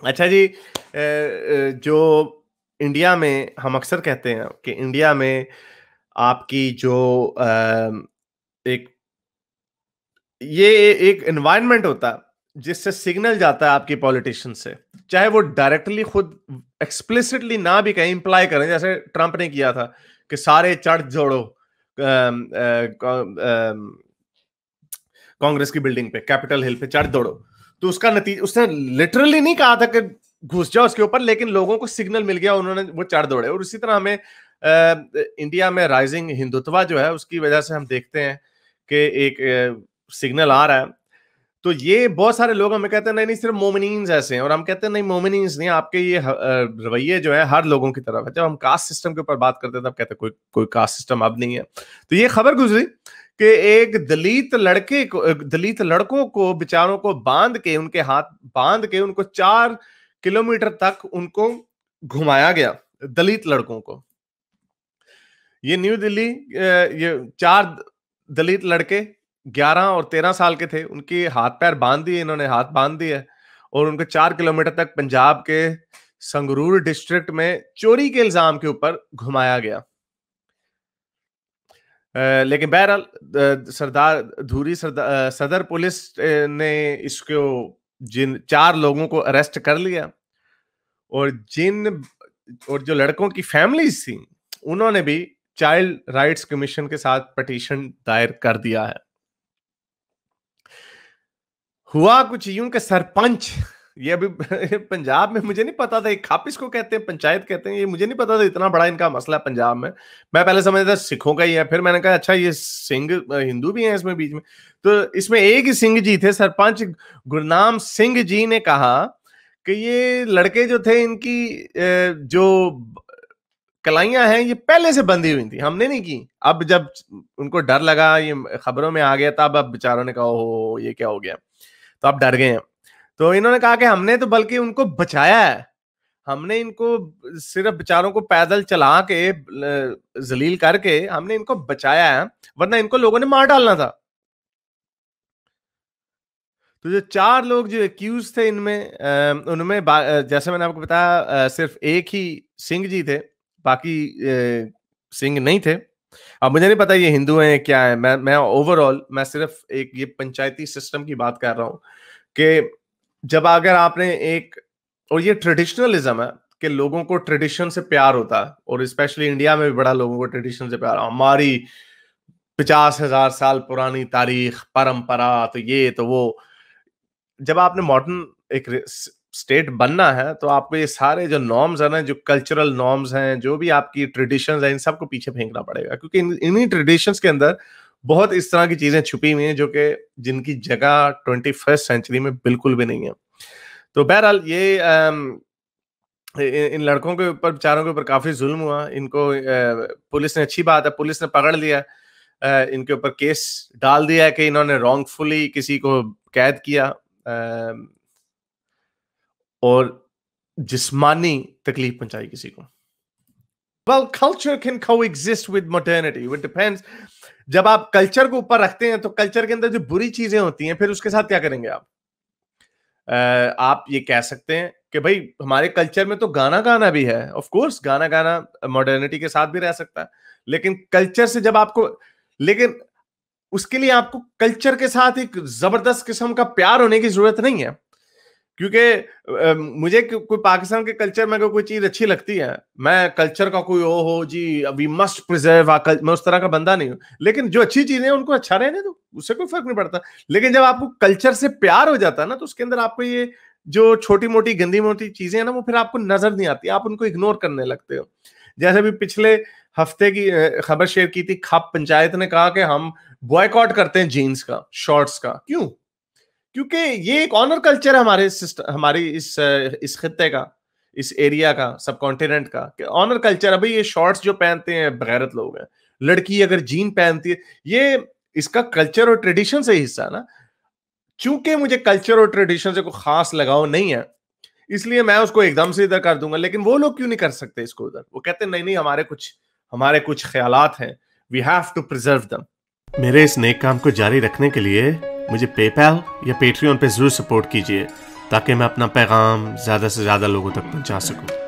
अच्छा जी, जो इंडिया में हम अक्सर कहते हैं कि इंडिया में आपकी जो एक ये एक एनवायरनमेंट होता है जिससे सिग्नल जाता है आपकी पॉलिटिशियन से, चाहे वो डायरेक्टली खुद एक्सप्लिसिटली ना भी कहीं इंप्लाई करें, जैसे ट्रंप ने किया था कि सारे चढ़ जोड़ो कांग्रेस की बिल्डिंग पे, कैपिटल हिल पे चढ़ दौड़ो। तो उसका नतीजा, उसने लिटरली नहीं कहा था कि घुस जाओ उसके ऊपर, लेकिन लोगों को सिग्नल मिल गया, उन्होंने वो चढ़ दौड़े। और इसी तरह हमें इंडिया में राइजिंग हिंदुत्व जो है उसकी वजह से हम देखते हैं कि एक सिग्नल आ रहा है। तो ये बहुत सारे लोग हमें कहते हैं नहीं नहीं सिर्फ मोमिनीन्स ऐसे हैं, और हम कहते हैं नहीं मोमिनीन्स नहीं, आपके ये रवैये जो है हर लोगों की तरफ है। जब हम कास्ट सिस्टम के ऊपर बात करते हैं तब कहते हैं कोई कोई कास्ट सिस्टम अब नहीं है। तो ये खबर गुजरी कि एक दलित लड़के को, दलित लड़कों को बेचारों को बांध के, उनके हाथ बांध के उनको 4 किलोमीटर तक उनको घुमाया गया, दलित लड़कों को। ये न्यू दिल्ली, ये 4 दलित लड़के 11 और 13 साल के थे, उनके हाथ पैर बांध दिए, इन्होंने हाथ बांध दिए और उनको 4 किलोमीटर तक पंजाब के संगरूर डिस्ट्रिक्ट में चोरी के इल्जाम के ऊपर घुमाया गया। लेकिन बहरहाल सरदार धूरी सदर पुलिस ने इसको जिन 4 लोगों को अरेस्ट कर लिया, और जो लड़कों की फैमिलीज थी उन्होंने भी चाइल्ड राइट्स कमीशन के साथ पिटीशन दायर कर दिया है। हुआ कुछ यूं कि सरपंच, ये अभी पंजाब में मुझे नहीं पता था, खापिस को कहते हैं, पंचायत कहते हैं, ये मुझे नहीं पता था इतना बड़ा इनका मसला है पंजाब में। मैं पहले समझता था सिखों का ही है, फिर मैंने कहा अच्छा ये सिंह हिंदू भी हैं इसमें बीच में। तो इसमें एक ही सिंह जी थे, सरपंच गुरनाम सिंह जी ने कहा कि ये लड़के जो थे इनकी जो कलाइयां हैं ये पहले से बंधी हुई थी, हमने नहीं की। अब जब उनको डर लगा, ये खबरों में आ गया, तब अब बेचारों ने कहा ओ ये क्या हो गया, तो आप डर गए हैं। तो इन्होंने कहा कि हमने तो बल्कि उनको बचाया है, हमने इनको सिर्फ बेचारों को पैदल चला के जलील करके हमने इनको बचाया है, वरना इनको लोगों ने मार डालना था। तो जो 4 लोग जो एक्यूज थे इनमें, उनमें जैसे मैंने आपको बताया सिर्फ एक ही सिंह जी थे, बाकी सिंह नहीं थे। अब मुझे नहीं पता ये हिंदू हैं क्या है, मैं ओवरऑल मैं सिर्फ एक ये पंचायती सिस्टम की बात कर रहा हूं कि जब अगर आपने एक, और ये ट्रेडिशनलिज्म है कि लोगों को ट्रेडिशन से प्यार होता है, और स्पेशली इंडिया में भी बड़ा लोगों को ट्रेडिशन से प्यार, हमारी 50,000 साल पुरानी तारीख परंपरा, तो ये तो वो। जब आपने मॉडर्न एक स्टेट बनना है तो आपको ये सारे जो नॉर्म्स है ना, जो कल्चरल नॉर्म्स हैं, जो भी आपकी ट्रेडिशंस हैं, इन सबको पीछे फेंकना पड़ेगा, क्योंकि इन्हीं ट्रेडिशंस के अंदर बहुत इस तरह की चीजें छुपी हुई हैं जो कि जिनकी जगह 21st सेंचुरी में बिल्कुल भी नहीं है। तो बहरहाल ये इन लड़कों के ऊपर, बेचारों के ऊपर काफी जुल्म हुआ। इनको पुलिस ने, अच्छी बात है पुलिस ने पकड़ लिया, इनके ऊपर केस डाल दिया है कि इन्होंने रॉन्गफुली किसी को कैद किया और जिस्मानी तकलीफ पहुंचाई किसी को। Well, culture can coexist with modernity. It depends. जब आप कल्चर को ऊपर रखते हैं तो कल्चर के अंदर जो बुरी चीजें होती हैं फिर उसके साथ क्या करेंगे आप? आप ये कह सकते हैं कि भाई हमारे कल्चर में तो गाना गाना भी है, ऑफ कोर्स गाना गाना मॉडर्निटी के साथ भी रह सकता है, लेकिन कल्चर से जब आपको, लेकिन उसके लिए आपको कल्चर के साथ एक जबरदस्त किस्म का प्यार होने की जरूरत नहीं है। क्योंकि मुझे कोई पाकिस्तान के कल्चर में अगर कोई चीज अच्छी लगती है, मैं कल्चर का कोई ओ हो जी वी मस्ट प्रिजर्व, मैं उस तरह का बंदा नहीं हूं। लेकिन जो अच्छी चीजें हैं उनको अच्छा रहने दो, उससे कोई फर्क नहीं पड़ता। लेकिन जब आपको कल्चर से प्यार हो जाता है ना, तो उसके अंदर आपको ये जो छोटी मोटी गंदी मोटी चीजें हैं ना, वो फिर आपको नजर नहीं आती, आप उनको इग्नोर करने लगते हो। जैसे भी पिछले हफ्ते की खबर शेयर की थी, खाप पंचायत ने कहा कि हम बॉयकॉट करते हैं जीन्स का, शॉर्ट्स का। क्यों? क्योंकि ये एक ऑनर कल्चर है हमारे हमारी इस खित्ते का, इस एरिया का, सब कॉन्टिनेंट का, ऑनर कल्चर है भाई। ये शॉर्ट्स जो पहनते हैं बगैरत लोग हैं, लड़की अगर जीन पहनती है, ये इसका कल्चर और ट्रेडिशन से हिस्सा है ना। चूंकि मुझे कल्चर और ट्रेडिशन से कोई खास लगाव नहीं है, इसलिए मैं उसको एकदम से इधर कर दूंगा। लेकिन वो लोग क्यों नहीं कर सकते इसको उधर? वो कहते हैं नहीं नहीं हमारे कुछ ख्यालात हैं, we have to preserve them. मेरे इस नेक काम को जारी रखने के लिए मुझे पेपैल या पेट्रियन पे जरूर सपोर्ट कीजिए। ताकि मैं अपना पैगाम ज्यादा से ज्यादा लोगों तक पहुंचा सकूं।